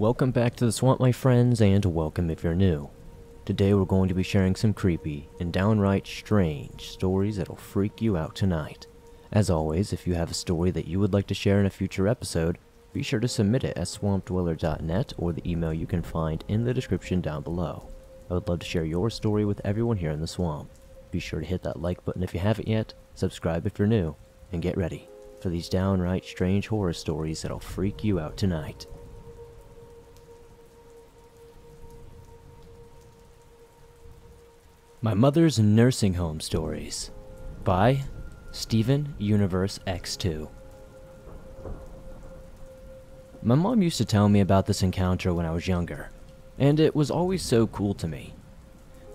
Welcome back to the swamp, my friends, and welcome if you're new. Today we're going to be sharing some creepy and downright strange stories that'll freak you out tonight. As always, if you have a story that you would like to share in a future episode, be sure to submit it at swampdweller.net or the email you can find in the description down below. I would love to share your story with everyone here in the swamp. Be sure to hit that like button if you haven't yet, subscribe if you're new, and get ready for these downright strange horror stories that'll freak you out tonight. My Mother's Nursing Home Stories by Steven Universe X2. My mom used to tell me about this encounter when I was younger, and it was always so cool to me.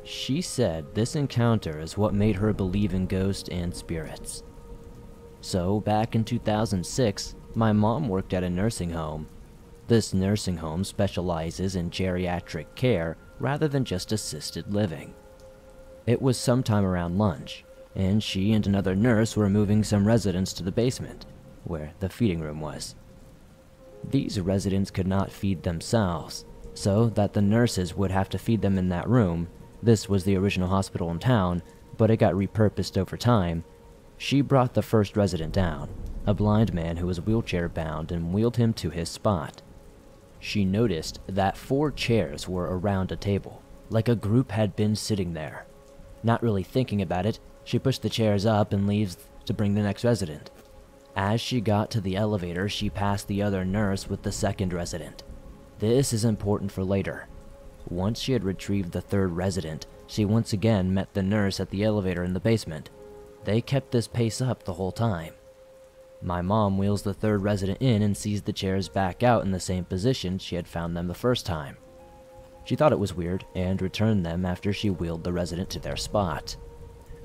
She said this encounter is what made her believe in ghosts and spirits. So, back in 2006, my mom worked at a nursing home. This nursing home specializes in geriatric care rather than just assisted living. It was sometime around lunch, and she and another nurse were moving some residents to the basement, where the feeding room was. These residents could not feed themselves, so that the nurses would have to feed them in that room. This was the original hospital in town, but it got repurposed over time. She brought the first resident down, a blind man who was wheelchair bound, and wheeled him to his spot. She noticed that 4 chairs were around a table, like a group had been sitting there. Not really thinking about it, she pushed the chairs up and leaves to bring the next resident. As she got to the elevator, she passed the other nurse with the second resident. This is important for later. Once she had retrieved the third resident, she once again met the nurse at the elevator in the basement. They kept this pace up the whole time. My mom wheels the third resident in and sees the chairs back out in the same position she had found them the first time. She thought it was weird and returned them after she wheeled the resident to their spot.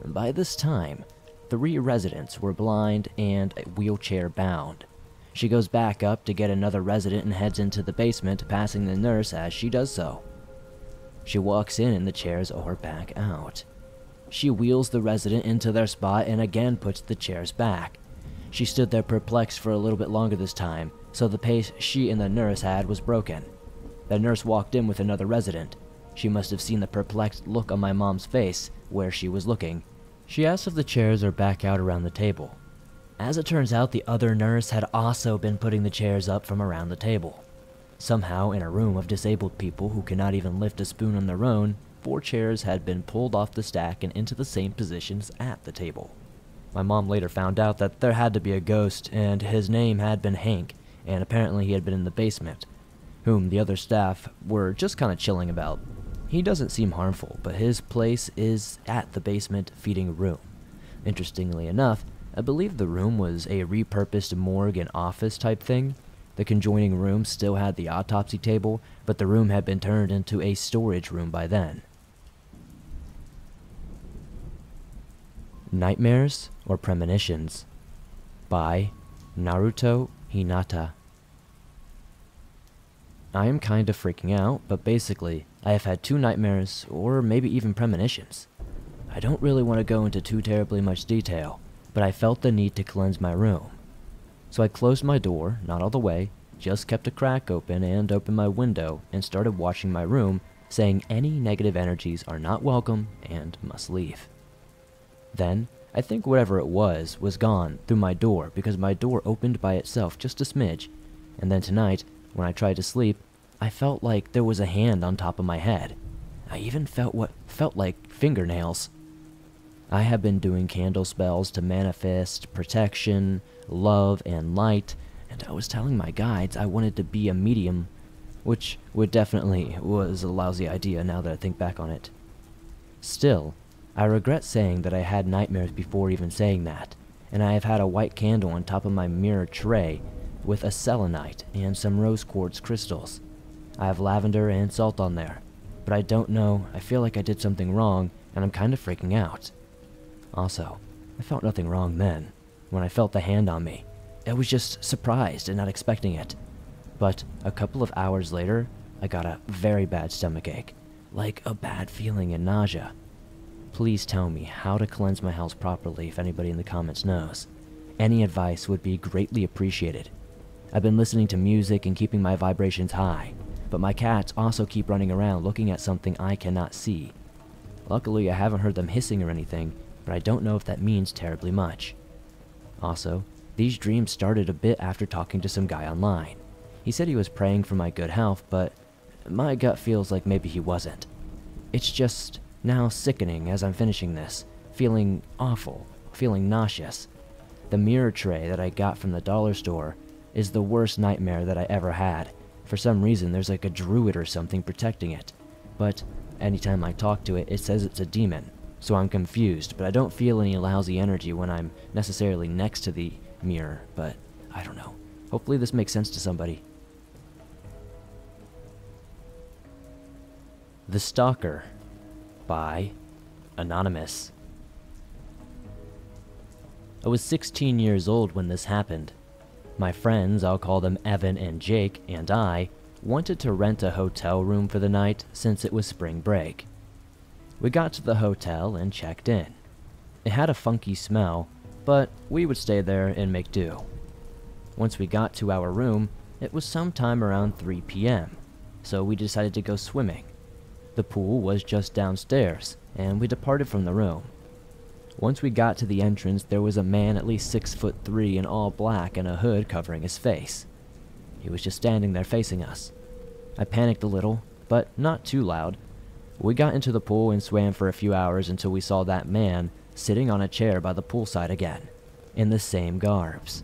By this time, 3 residents were blind and wheelchair bound. She goes back up to get another resident and heads into the basement, passing the nurse as she does so. She walks in and the chairs are back out. She wheels the resident into their spot and again puts the chairs back. She stood there perplexed for a little bit longer this time, so the pace she and the nurse had was broken. The nurse walked in with another resident. She must have seen the perplexed look on my mom's face where she was looking. She asked if the chairs are back out around the table. As it turns out, the other nurse had also been putting the chairs up from around the table. Somehow, in a room of disabled people who cannot even lift a spoon on their own, 4 chairs had been pulled off the stack and into the same positions at the table. My mom later found out that there had to be a ghost, and his name had been Hank, and apparently he had been in the basement, whom the other staff were just kind of chilling about. He doesn't seem harmful, but his place is at the basement feeding room. Interestingly enough, I believe the room was a repurposed morgue and office type thing. The conjoining room still had the autopsy table, but the room had been turned into a storage room by then. Nightmares or Premonitions by NarutoHinata. I am kind of freaking out, but basically, I have had 2 nightmares, or maybe even premonitions. I don't really want to go into too terribly much detail, but I felt the need to cleanse my room. So I closed my door, not all the way, just kept a crack open and opened my window and started washing my room, saying any negative energies are not welcome and must leave. Then, I think whatever it was gone through my door because my door opened by itself just a smidge, and then tonight, when I tried to sleep, I felt like there was a hand on top of my head. I even felt what felt like fingernails. I have been doing candle spells to manifest protection, love, and light, and I was telling my guides I wanted to be a medium, which definitely was a lousy idea now that I think back on it. Still, I regret saying that I had nightmares before even saying that, and I have had a white candle on top of my mirror tray with a selenite and some rose quartz crystals. I have lavender and salt on there, but I don't know, I feel like I did something wrong, and I'm kind of freaking out. Also, I felt nothing wrong then. When I felt the hand on me, I was just surprised and not expecting it. But a couple of hours later, I got a very bad stomachache, like a bad feeling and nausea. Please tell me how to cleanse my house properly if anybody in the comments knows. Any advice would be greatly appreciated. I've been listening to music and keeping my vibrations high, but my cats also keep running around looking at something I cannot see. Luckily, I haven't heard them hissing or anything, but I don't know if that means terribly much. Also, these dreams started a bit after talking to some guy online. He said he was praying for my good health, but my gut feels like maybe he wasn't. It's just now sickening as I'm finishing this, feeling awful, feeling nauseous. The mirror tray that I got from the dollar store is the worst nightmare that I ever had. For some reason, there's like a druid or something protecting it, but anytime I talk to it, it says it's a demon. So I'm confused, but I don't feel any lousy energy when I'm necessarily next to the mirror, but I don't know. Hopefully this makes sense to somebody. The Stalker by Anonymous. I was 16 years old when this happened. My friends, I'll call them Evan and Jake, and I wanted to rent a hotel room for the night since it was spring break. We got to the hotel and checked in. It had a funky smell, but we would stay there and make do. Once we got to our room, it was sometime around 3 p.m., so we decided to go swimming. The pool was just downstairs, and we departed from the room. Once we got to the entrance, there was a man at least 6'3" in all black and a hood covering his face. He was just standing there facing us. I panicked a little, but not too loud. We got into the pool and swam for a few hours until we saw that man sitting on a chair by the poolside again, in the same garbs.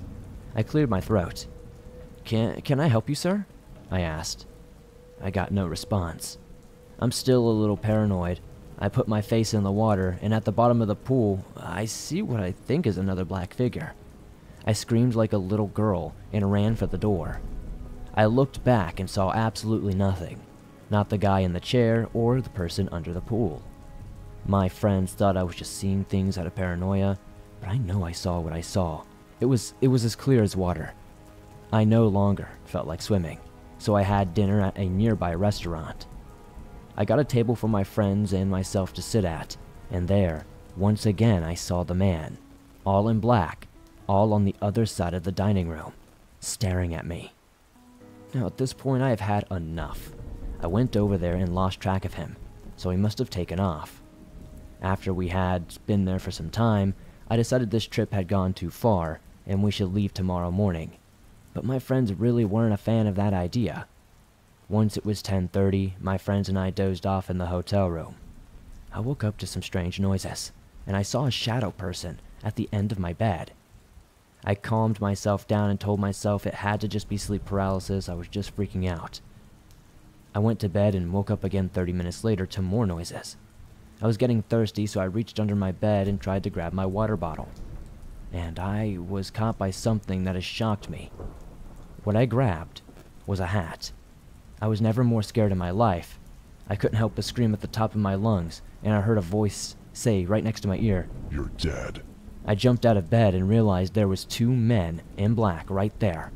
I cleared my throat. Can I help you, sir?" I asked. I got no response. I'm still a little paranoid. I put my face in the water, and at the bottom of the pool, I see what I think is another black figure. I screamed like a little girl and ran for the door. I looked back and saw absolutely nothing. Not the guy in the chair or the person under the pool. My friends thought I was just seeing things out of paranoia, but I know I saw what I saw. It was as clear as water. I no longer felt like swimming, so I had dinner at a nearby restaurant. I got a table for my friends and myself to sit at, and there, once again I saw the man, all in black, all on the other side of the dining room, staring at me. Now at this point I have had enough. I went over there and lost track of him, so he must have taken off. After we had been there for some time, I decided this trip had gone too far and we should leave tomorrow morning. But my friends really weren't a fan of that idea. Once it was 10:30, my friends and I dozed off in the hotel room. I woke up to some strange noises, and I saw a shadow person at the end of my bed. I calmed myself down and told myself it had to just be sleep paralysis. I was just freaking out. I went to bed and woke up again 30 minutes later to more noises. I was getting thirsty, so I reached under my bed and tried to grab my water bottle. And I was caught by something that has shocked me. What I grabbed was a hat. I was never more scared in my life. I couldn't help but scream at the top of my lungs, and I heard a voice say right next to my ear, "You're dead." I jumped out of bed and realized there was 2 men in black right there.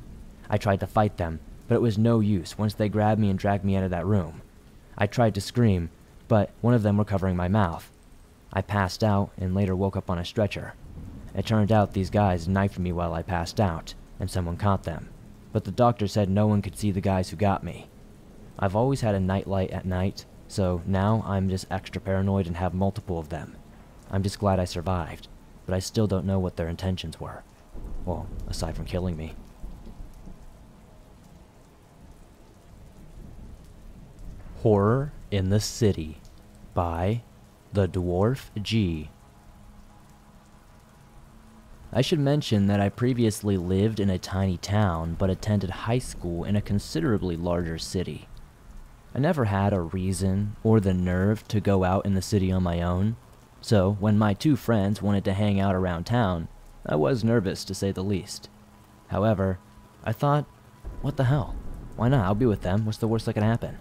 I tried to fight them, but it was no use once they grabbed me and dragged me out of that room. I tried to scream, but one of them were covering my mouth. I passed out and later woke up on a stretcher. It turned out these guys knifed me while I passed out, and someone caught them. But the doctor said no one could see the guys who got me. I've always had a nightlight at night, so now I'm just extra paranoid and have multiple of them. I'm just glad I survived, but I still don't know what their intentions were. Well, aside from killing me. Horror in the City by TheDwarfG. I should mention that I previously lived in a tiny town but attended high school in a considerably larger city. I never had a reason or the nerve to go out in the city on my own, so when my 2 friends wanted to hang out around town, I was nervous to say the least. However, I thought, what the hell? Why not? I'll be with them. What's the worst that can happen?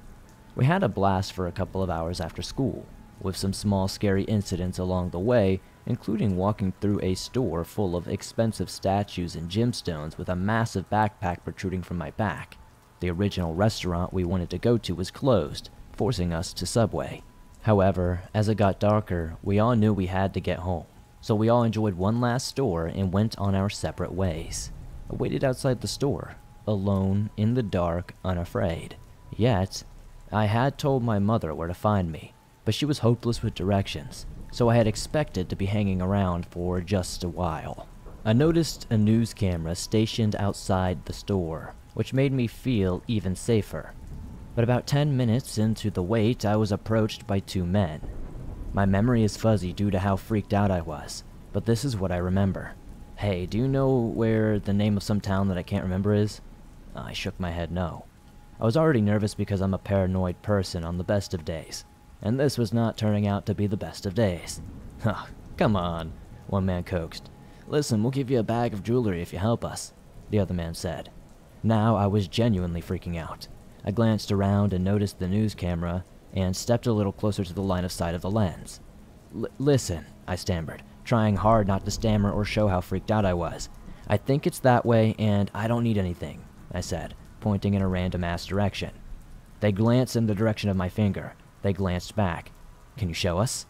We had a blast for a couple of hours after school, with some small scary incidents along the way, including walking through a store full of expensive statues and gemstones with a massive backpack protruding from my back. The original restaurant we wanted to go to was closed, forcing us to Subway. However, as it got darker, we all knew we had to get home, so we all enjoyed one last store and went on our separate ways. I waited outside the store, alone, in the dark, unafraid. Yet, I had told my mother where to find me, but she was hopeless with directions, so I had expected to be hanging around for just a while. I noticed a news camera stationed outside the store, which made me feel even safer. But about 10 minutes into the wait, I was approached by two men. My memory is fuzzy due to how freaked out I was, but this is what I remember. "Hey, do you know where the name of some town that I can't remember is?" I shook my head no. I was already nervous because I'm a paranoid person on the best of days, and this was not turning out to be the best of days. "Huh, come on," one man coaxed. "Listen, we'll give you a bag of jewelry if you help us," the other man said. Now I was genuinely freaking out. I glanced around and noticed the news camera and stepped a little closer to the line of sight of the lens. Listen, I stammered, trying hard not to stammer or show how freaked out I was. "I think it's that way and I don't need anything," I said, pointing in a random-ass direction. They glanced in the direction of my finger. They glanced back. "Can you show us?"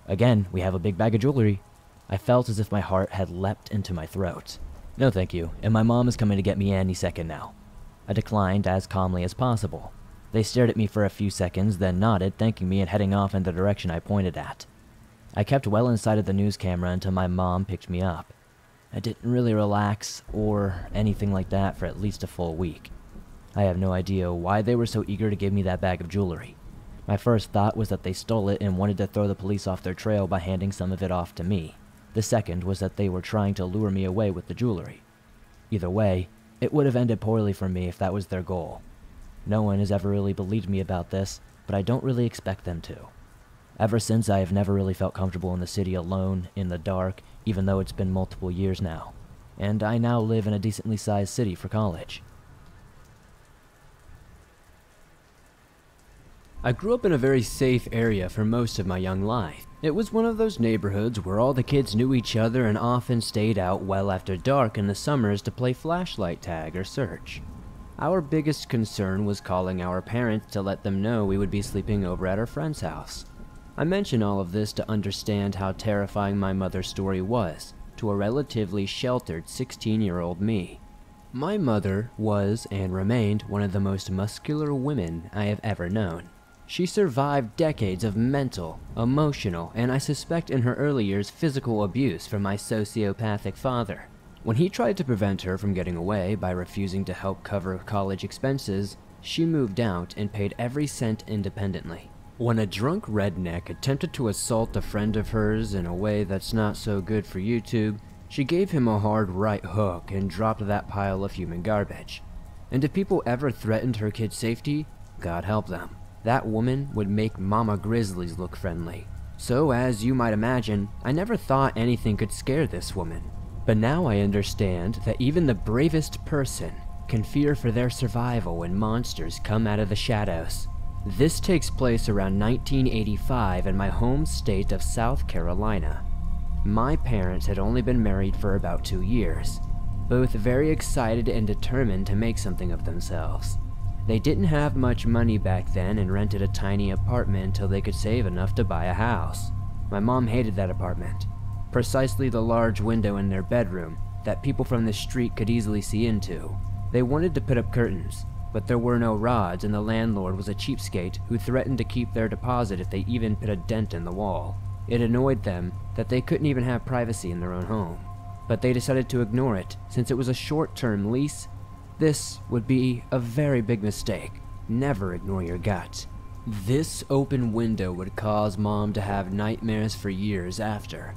"Again, we have a big bag of jewelry." I felt as if my heart had leapt into my throat. "No thank you, and my mom is coming to get me any second now." I declined as calmly as possible. They stared at me for a few seconds, then nodded, thanking me and heading off in the direction I pointed at. I kept well inside of the news camera until my mom picked me up. I didn't really relax or anything like that for at least a full week. I have no idea why they were so eager to give me that bag of jewelry. My first thought was that they stole it and wanted to throw the police off their trail by handing some of it off to me. The second was that they were trying to lure me away with the jewelry. Either way, it would have ended poorly for me if that was their goal. No one has ever really believed me about this, but I don't really expect them to. Ever since, I have never really felt comfortable in the city alone, in the dark, even though it's been multiple years now. And I now live in a decently sized city for college. I grew up in a very safe area for most of my young life. It was one of those neighborhoods where all the kids knew each other and often stayed out well after dark in the summers to play flashlight tag or search. Our biggest concern was calling our parents to let them know we would be sleeping over at our friend's house. I mention all of this to understand how terrifying my mother's story was to a relatively sheltered 16-year-old me. My mother was and remained one of the most muscular women I have ever known. She survived decades of mental, emotional, and I suspect in her early years physical abuse from my sociopathic father. When he tried to prevent her from getting away by refusing to help cover college expenses, she moved out and paid every cent independently. When a drunk redneck attempted to assault a friend of hers in a way that's not so good for YouTube, she gave him a hard right hook and dropped that pile of human garbage. And if people ever threatened her kid's safety, God help them. That woman would make Mama Grizzlies look friendly. So, as you might imagine, I never thought anything could scare this woman. But now I understand that even the bravest person can fear for their survival when monsters come out of the shadows. This takes place around 1985 in my home state of South Carolina. My parents had only been married for about 2 years, both very excited and determined to make something of themselves. They didn't have much money back then and rented a tiny apartment until they could save enough to buy a house. My mom hated that apartment. Precisely the large window in their bedroom that people from the street could easily see into. They wanted to put up curtains, but there were no rods and the landlord was a cheapskate who threatened to keep their deposit if they even put a dent in the wall. It annoyed them that they couldn't even have privacy in their own home. But they decided to ignore it since it was a short-term lease. This would be a very big mistake. Never ignore your gut. This open window would cause Mom to have nightmares for years after.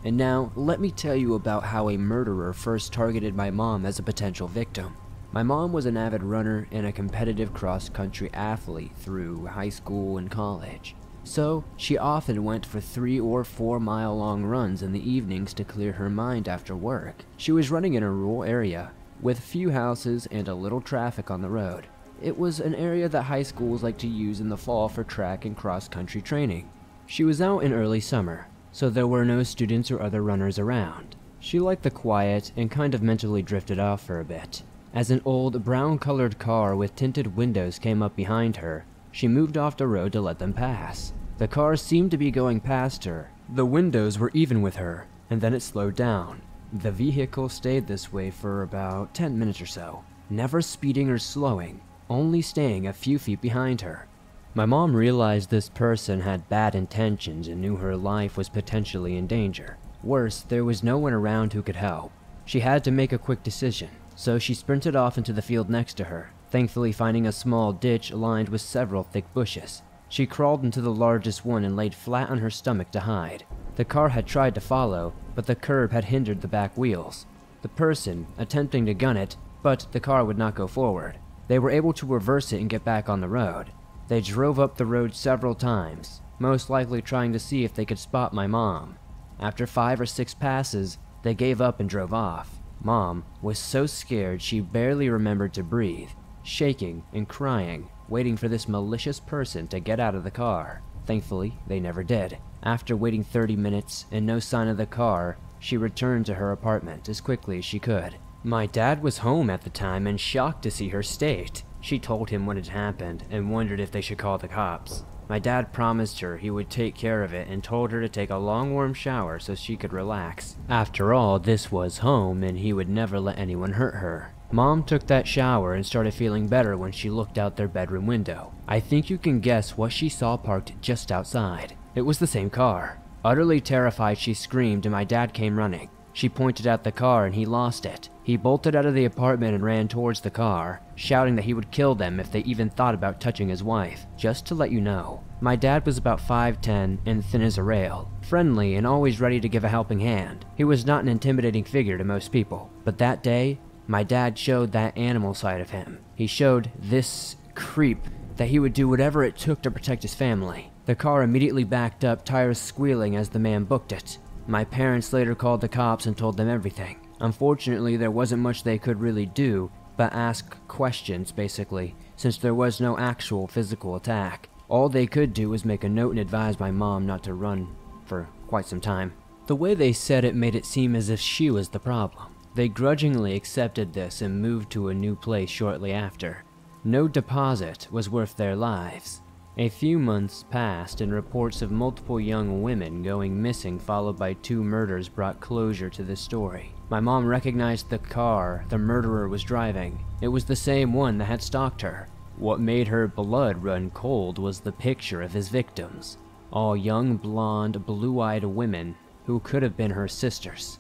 And now, let me tell you about how a murderer first targeted my mom as a potential victim. My mom was an avid runner and a competitive cross-country athlete through high school and college. So, she often went for 3 or 4 mile-long runs in the evenings to clear her mind after work. She was running in a rural area, with few houses and a little traffic on the road. It was an area that high schools like to use in the fall for track and cross-country training. She was out in early summer, so there were no students or other runners around. She liked the quiet and kind of mentally drifted off for a bit. As an old brown-colored car with tinted windows came up behind her, she moved off the road to let them pass. The car seemed to be going past her. The windows were even with her, and then it slowed down. The vehicle stayed this way for about 10 minutes or so, never speeding or slowing, only staying a few feet behind her. My mom realized this person had bad intentions and knew her life was potentially in danger. Worse, there was no one around who could help. She had to make a quick decision, so she sprinted off into the field next to her, thankfully finding a small ditch lined with several thick bushes. She crawled into the largest one and laid flat on her stomach to hide. The car had tried to follow, but the curb had hindered the back wheels. The person attempting to gun it, but the car would not go forward. They were able to reverse it and get back on the road. They drove up the road several times, most likely trying to see if they could spot my mom. After 5 or 6 passes, they gave up and drove off. Mom was so scared she barely remembered to breathe, shaking and crying, waiting for this malicious person to get out of the car. Thankfully, they never did. After waiting 30 minutes and no sign of the car, she returned to her apartment as quickly as she could. My dad was home at the time and shocked to see her state. She told him what had happened and wondered if they should call the cops. My dad promised her he would take care of it and told her to take a long warm shower so she could relax. After all, this was home and he would never let anyone hurt her. Mom took that shower and started feeling better when she looked out their bedroom window. I think you can guess what she saw parked just outside. It was the same car. Utterly terrified, she screamed and my dad came running. She pointed at the car and he lost it. He bolted out of the apartment and ran towards the car, shouting that he would kill them if they even thought about touching his wife. Just to let you know, my dad was about 5'10" and thin as a rail, friendly and always ready to give a helping hand. He was not an intimidating figure to most people, but that day, my dad showed that animal side of him. He showed this creep that he would do whatever it took to protect his family. The car immediately backed up, tires squealing as the man booked it. My parents later called the cops and told them everything. Unfortunately, there wasn't much they could really do but ask questions, basically, since there was no actual physical attack. All they could do was make a note and advise my mom not to run for quite some time. The way they said it made it seem as if she was the problem. They grudgingly accepted this and moved to a new place shortly after. No deposit was worth their lives. A few months passed and reports of multiple young women going missing followed by 2 murders brought closure to this story. My mom recognized the car the murderer was driving. It was the same one that had stalked her. What made her blood run cold was the picture of his victims. All young, blonde, blue-eyed women who could have been her sisters.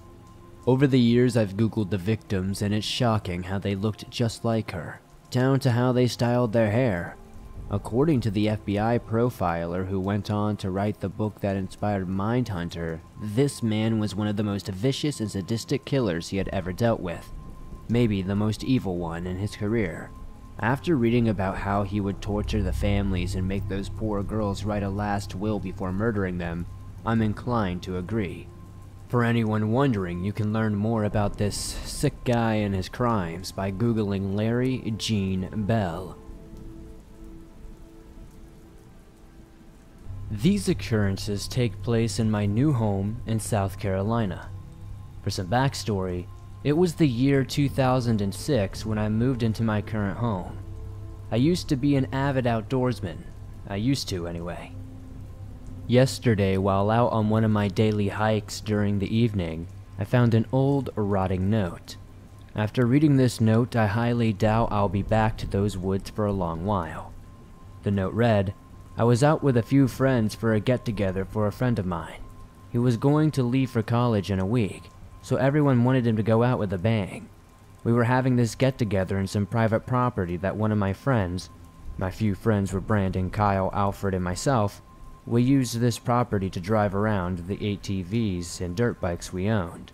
Over the years I've googled the victims and it's shocking how they looked just like her, down to how they styled their hair. According to the FBI profiler who went on to write the book that inspired Mindhunter, this man was one of the most vicious and sadistic killers he had ever dealt with. Maybe the most evil one in his career. After reading about how he would torture the families and make those poor girls write a last will before murdering them, I'm inclined to agree. For anyone wondering, you can learn more about this sick guy and his crimes by googling Larry Gene Bell. These occurrences take place in my new home in South Carolina. For some backstory, it was the year 2006 when I moved into my current home. I used to be an avid outdoorsman. I used to, anyway. Yesterday, while out on one of my daily hikes during the evening, I found an old, rotting note. After reading this note, I highly doubt I'll be back to those woods for a long while. The note read, I was out with a few friends for a get-together for a friend of mine. He was going to leave for college in a week, so everyone wanted him to go out with a bang. We were having this get-together in some private property that one of my friends, my few friends were Brandon, Kyle, Alfred, and myself, we used this property to drive around the ATVs and dirt bikes we owned.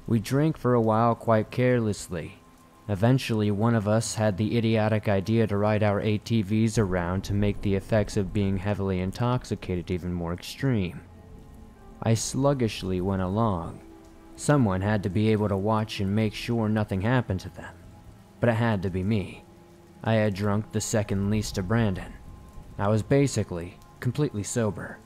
We drank for a while quite carelessly. Eventually, one of us had the idiotic idea to ride our ATVs around to make the effects of being heavily intoxicated even more extreme. I sluggishly went along. Someone had to be able to watch and make sure nothing happened to them. But it had to be me. I had drunk the second least to Brandon. I was basically completely sober.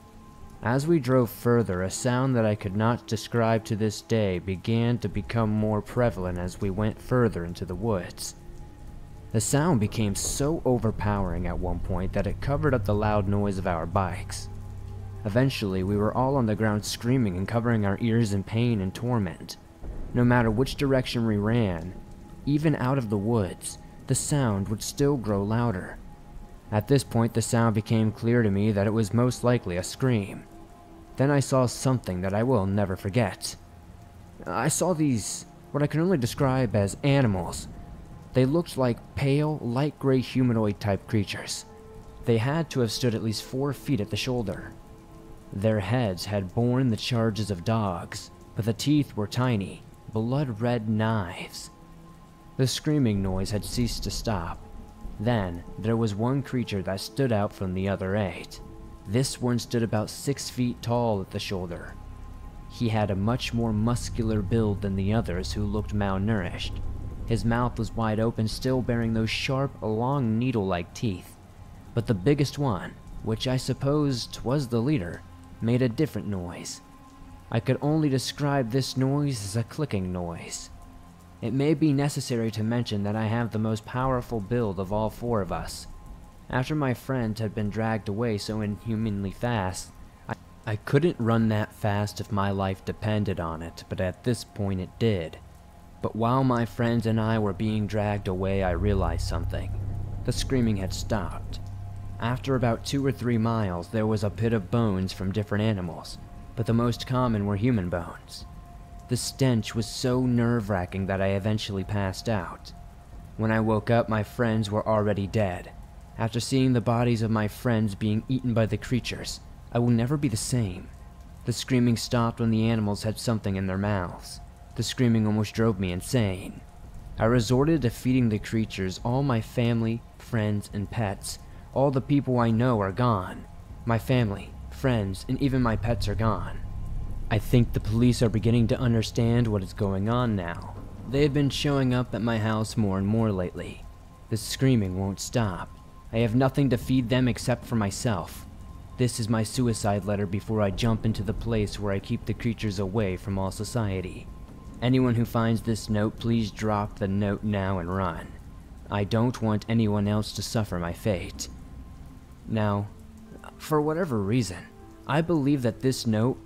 As we drove further, a sound that I could not describe to this day began to become more prevalent as we went further into the woods. The sound became so overpowering at one point that it covered up the loud noise of our bikes. Eventually, we were all on the ground screaming and covering our ears in pain and torment. No matter which direction we ran, even out of the woods, the sound would still grow louder. At this point, the sound became clear to me that it was most likely a scream. Then I saw something that I will never forget. I saw these, what I can only describe as animals. They looked like pale, light gray humanoid type creatures. They had to have stood at least 4 feet at the shoulder. Their heads had borne the charges of dogs, but the teeth were tiny, blood-red knives. The screaming noise had ceased to stop. Then, there was one creature that stood out from the other 8. This one stood about 6 feet tall at the shoulder. He had a much more muscular build than the others who looked malnourished. His mouth was wide open, still bearing those sharp, long needle-like teeth. But the biggest one, which I supposed was the leader, made a different noise. I could only describe this noise as a clicking noise. It may be necessary to mention that I have the most powerful build of all 4 of us. After my friend had been dragged away so inhumanly fast, I couldn't run that fast if my life depended on it, but at this point it did. But while my friends and I were being dragged away, I realized something. The screaming had stopped. After about 2 or 3 miles, there was a pit of bones from different animals, but the most common were human bones. The stench was so nerve-wracking that I eventually passed out. When I woke up, my friends were already dead. After seeing the bodies of my friends being eaten by the creatures, I will never be the same. The screaming stopped when the animals had something in their mouths. The screaming almost drove me insane. I resorted to feeding the creatures. All my family, friends, and pets. All the people I know are gone. My family, friends, and even my pets are gone. I think the police are beginning to understand what is going on now. They have been showing up at my house more and more lately. The screaming won't stop. I have nothing to feed them except for myself. This is my suicide letter before I jump into the place where I keep the creatures away from all society. Anyone who finds this note, please drop the note now and run. I don't want anyone else to suffer my fate. Now, for whatever reason, I believe that this note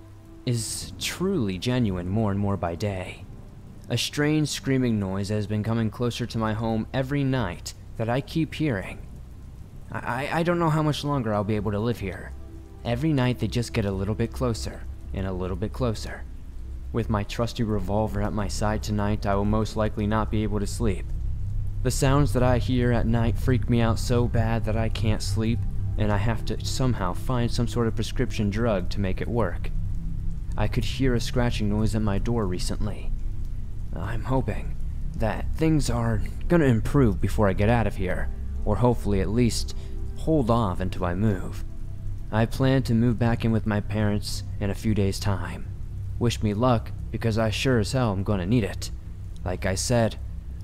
is truly genuine more and more by day. A strange screaming noise has been coming closer to my home every night that I keep hearing. I don't know how much longer I'll be able to live here. Every night they just get a little bit closer, and a little bit closer. With my trusty revolver at my side tonight, I will most likely not be able to sleep. The sounds that I hear at night freak me out so bad that I can't sleep, and I have to somehow find some sort of prescription drug to make it work. I could hear a scratching noise at my door recently. I'm hoping that things are gonna improve before I get out of here, or hopefully at least hold off until I move. I plan to move back in with my parents in a few days' time. Wish me luck, because I sure as hell am gonna need it. Like I said,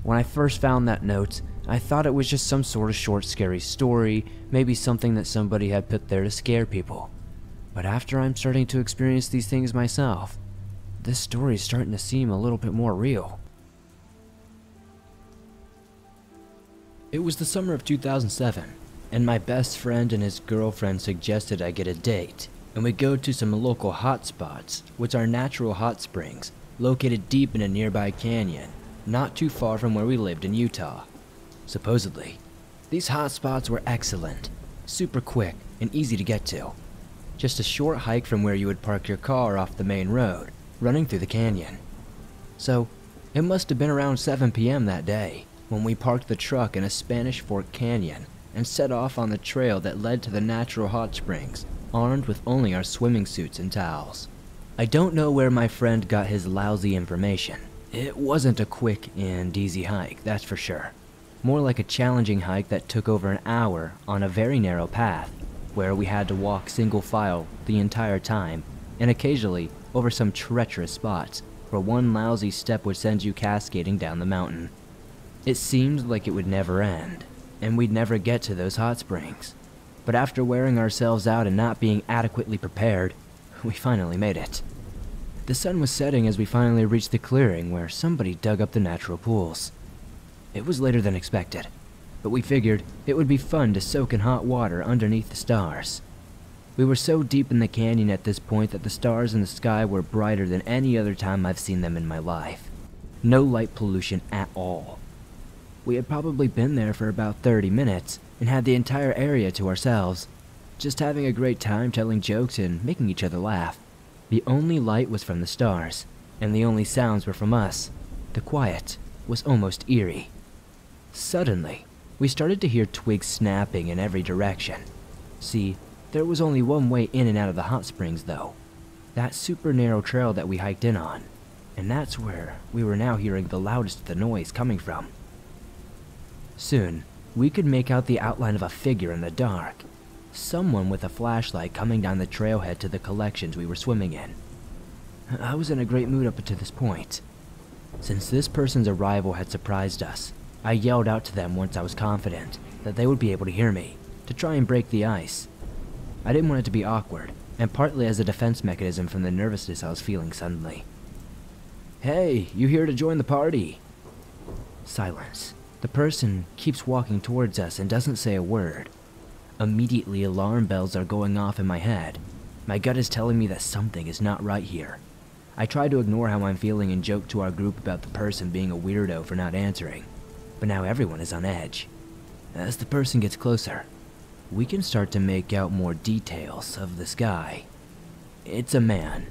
when I first found that note, I thought it was just some sort of short scary story, maybe something that somebody had put there to scare people. But after I'm starting to experience these things myself, this story is starting to seem a little bit more real. It was the summer of 2007, and my best friend and his girlfriend suggested I get a date, and we go to some local hot spots, which are natural hot springs, located deep in a nearby canyon, not too far from where we lived in Utah. Supposedly, these hot spots were excellent, super quick, and easy to get to. Just a short hike from where you would park your car off the main road, running through the canyon. So, it must have been around 7 p.m. that day, when we parked the truck in a Spanish Fork canyon and set off on the trail that led to the natural hot springs, armed with only our swimming suits and towels. I don't know where my friend got his lousy information. It wasn't a quick and easy hike, that's for sure. More like a challenging hike that took over an hour on a very narrow path, where we had to walk single file the entire time, and occasionally over some treacherous spots where one lousy step would send you cascading down the mountain. It seemed like it would never end, and we'd never get to those hot springs. But after wearing ourselves out and not being adequately prepared, we finally made it. The sun was setting as we finally reached the clearing where somebody dug up the natural pools. It was later than expected, but we figured it would be fun to soak in hot water underneath the stars. We were so deep in the canyon at this point that the stars in the sky were brighter than any other time I've seen them in my life. No light pollution at all. We had probably been there for about 30 minutes and had the entire area to ourselves, just having a great time telling jokes and making each other laugh. The only light was from the stars, and the only sounds were from us. The quiet was almost eerie. Suddenly, we started to hear twigs snapping in every direction. See, there was only one way in and out of the hot springs though. That super narrow trail that we hiked in on. And that's where we were now hearing the loudest of the noise coming from. Soon, we could make out the outline of a figure in the dark. Someone with a flashlight coming down the trailhead to the collections we were swimming in. I was in a great mood up to this point. Since this person's arrival had surprised us, I yelled out to them once I was confident that they would be able to hear me, to try and break the ice. I didn't want it to be awkward, and partly as a defense mechanism from the nervousness I was feeling suddenly. "Hey, you here to join the party?" Silence. The person keeps walking towards us and doesn't say a word. Immediately, alarm bells are going off in my head. My gut is telling me that something is not right here. I try to ignore how I'm feeling and joke to our group about the person being a weirdo for not answering, but now everyone is on edge. As the person gets closer, we can start to make out more details of this guy. It's a man,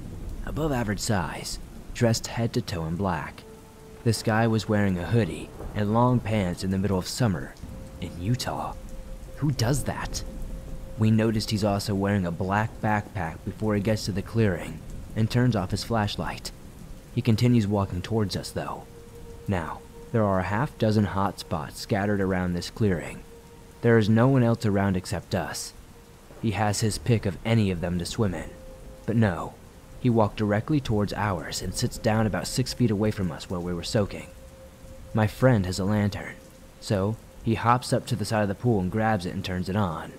above average size, dressed head to toe in black. This guy was wearing a hoodie and long pants in the middle of summer in Utah. Who does that? We noticed he's also wearing a black backpack before he gets to the clearing and turns off his flashlight. He continues walking towards us though. Now, there are a half dozen hot spots scattered around this clearing. There is no one else around except us. He has his pick of any of them to swim in. But no, he walked directly towards ours and sits down about 6 feet away from us where we were soaking. My friend has a lantern, so he hops up to the side of the pool and grabs it and turns it on.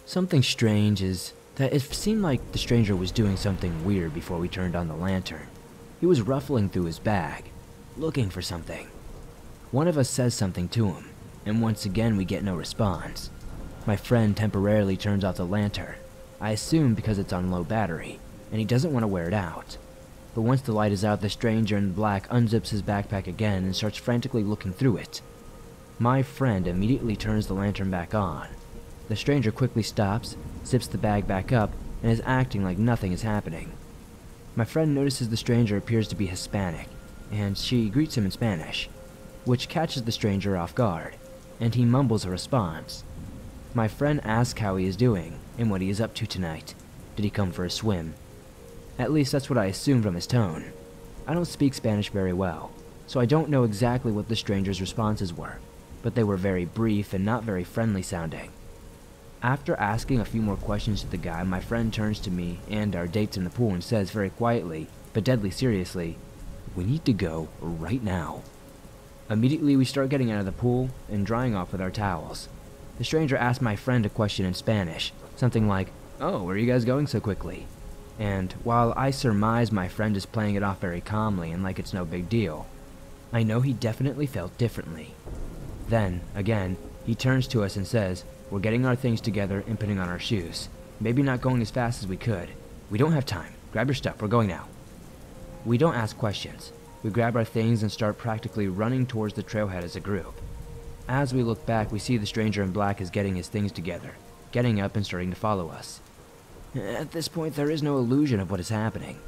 Something strange is that it seemed like the stranger was doing something weird before we turned on the lantern. He was ruffling through his bag, looking for something. One of us says something to him, and once again we get no response. My friend temporarily turns off the lantern, I assume because it's on low battery, and he doesn't want to wear it out. But once the light is out, the stranger in black unzips his backpack again and starts frantically looking through it. My friend immediately turns the lantern back on. The stranger quickly stops, zips the bag back up, and is acting like nothing is happening. My friend notices the stranger appears to be Hispanic, and she greets him in Spanish, which catches the stranger off guard, and he mumbles a response. My friend asks how he is doing, and what he is up to tonight. Did he come for a swim? At least that's what I assume from his tone. I don't speak Spanish very well, so I don't know exactly what the stranger's responses were, but they were very brief and not very friendly sounding. After asking a few more questions to the guy, my friend turns to me and our dates in the pool and says very quietly, but deadly seriously, "We need to go right now." Immediately we start getting out of the pool and drying off with our towels. The stranger asks my friend a question in Spanish, something like, "Oh, where are you guys going so quickly?" And while I surmise my friend is playing it off very calmly and like it's no big deal, I know he definitely felt differently. Then, again, he turns to us and says, "We're getting our things together and putting on our shoes. Maybe not going as fast as we could. We don't have time. Grab your stuff, we're going now." We don't ask questions. We grab our things and start practically running towards the trailhead as a group. As we look back, we see the stranger in black is getting his things together, getting up and starting to follow us. At this point, there is no illusion of what is happening.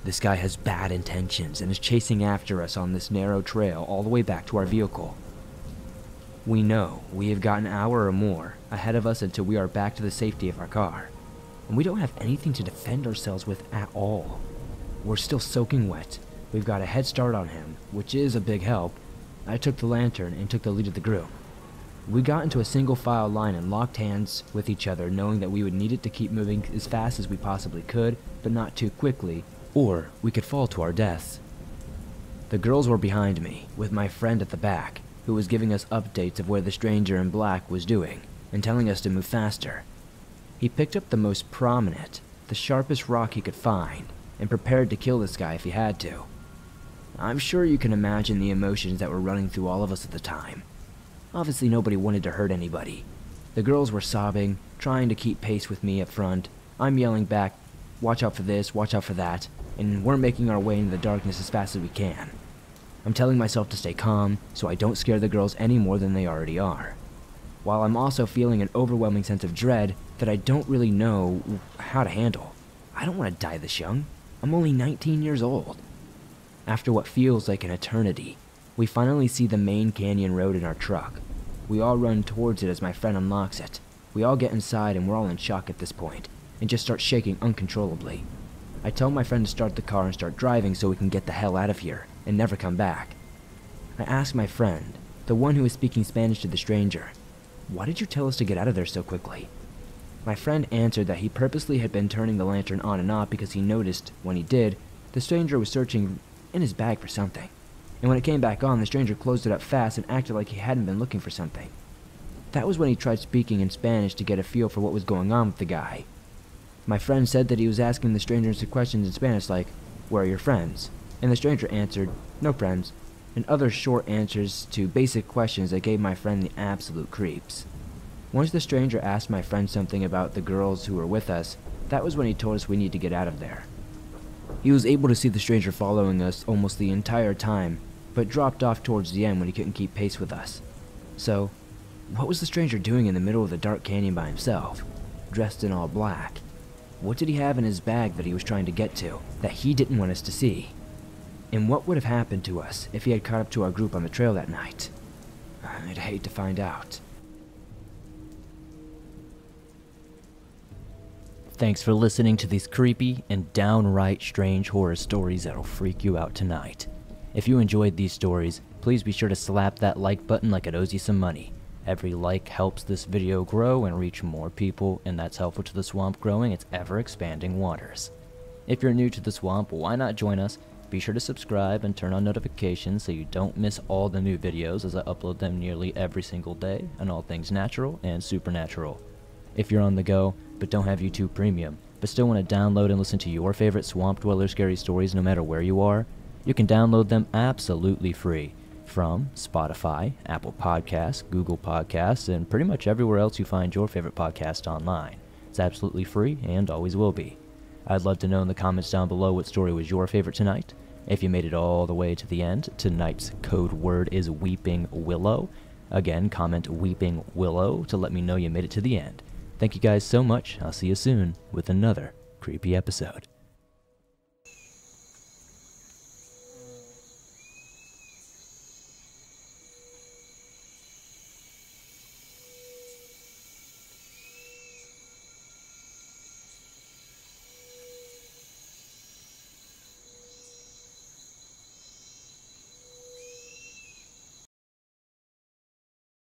This guy has bad intentions and is chasing after us on this narrow trail all the way back to our vehicle. We know we have got an hour or more ahead of us until we are back to the safety of our car, and we don't have anything to defend ourselves with at all. We're still soaking wet. We've got a head start on him, which is a big help. I took the lantern and took the lead of the group. We got into a single file line and locked hands with each other, knowing that we would need it to keep moving as fast as we possibly could, but not too quickly, or we could fall to our deaths. The girls were behind me, with my friend at the back, who was giving us updates of where the stranger in black was doing, and telling us to move faster. He picked up the most prominent, the sharpest rock he could find, and prepared to kill this guy if he had to. I'm sure you can imagine the emotions that were running through all of us at the time. Obviously nobody wanted to hurt anybody. The girls were sobbing, trying to keep pace with me up front. I'm yelling back, "Watch out for this, watch out for that," and we're making our way into the darkness as fast as we can. I'm telling myself to stay calm so I don't scare the girls any more than they already are, while I'm also feeling an overwhelming sense of dread that I don't really know how to handle. I don't want to die this young. I'm only 19 years old. After what feels like an eternity, we finally see the main canyon road in our truck. We all run towards it as my friend unlocks it. We all get inside and we're all in shock at this point, and just start shaking uncontrollably. I tell my friend to start the car and start driving so we can get the hell out of here and never come back. I ask my friend, the one who is speaking Spanish to the stranger, "Why did you tell us to get out of there so quickly?" My friend answered that he purposely had been turning the lantern on and off because he noticed, when he did, the stranger was searching in his bag for something. And when it came back on, the stranger closed it up fast and acted like he hadn't been looking for something. That was when he tried speaking in Spanish to get a feel for what was going on with the guy. My friend said that he was asking the stranger some questions in Spanish like, "Where are your friends?" And the stranger answered, "No friends," and other short answers to basic questions that gave my friend the absolute creeps. Once the stranger asked my friend something about the girls who were with us, that was when he told us we need to get out of there. He was able to see the stranger following us almost the entire time, but dropped off towards the end when he couldn't keep pace with us. So, what was the stranger doing in the middle of the dark canyon by himself, dressed in all black? What did he have in his bag that he was trying to get to, that he didn't want us to see? And what would have happened to us if he had caught up to our group on the trail that night? I'd hate to find out. Thanks for listening to these creepy and downright strange horror stories that'll freak you out tonight. If you enjoyed these stories, please be sure to slap that like button like it owes you some money. Every like helps this video grow and reach more people, and that's helpful to the swamp growing its ever-expanding waters. If you're new to the swamp, why not join us? Be sure to subscribe and turn on notifications so you don't miss all the new videos, as I upload them nearly every single day on all things natural and supernatural. If you're on the go, but don't have YouTube Premium, but still want to download and listen to your favorite Swamp Dweller scary stories no matter where you are, you can download them absolutely free from Spotify, Apple Podcasts, Google Podcasts, and pretty much everywhere else you find your favorite podcast online. It's absolutely free and always will be. I'd love to know in the comments down below what story was your favorite tonight. If you made it all the way to the end, tonight's code word is Weeping Willow. Again, comment Weeping Willow to let me know you made it to the end. Thank you guys so much. I'll see you soon with another creepy episode.